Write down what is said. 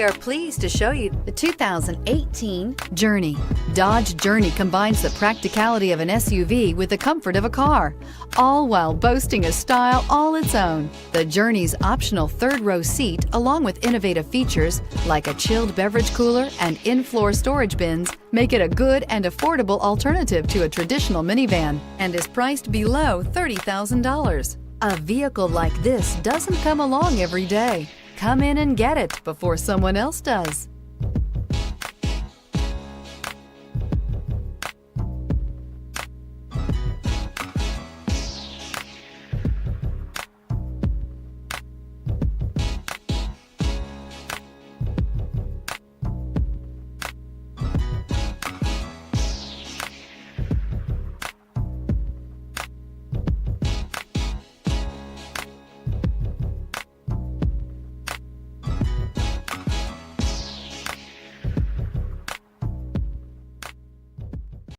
We are pleased to show you the 2018 Journey. Dodge Journey combines the practicality of an SUV with the comfort of a car, all while boasting a style all its own. The Journey's optional third-row seat, along with innovative features like a chilled beverage cooler and in-floor storage bins, make it a good and affordable alternative to a traditional minivan and is priced below $30,000. A vehicle like this doesn't come along every day. Come in and get it before someone else does.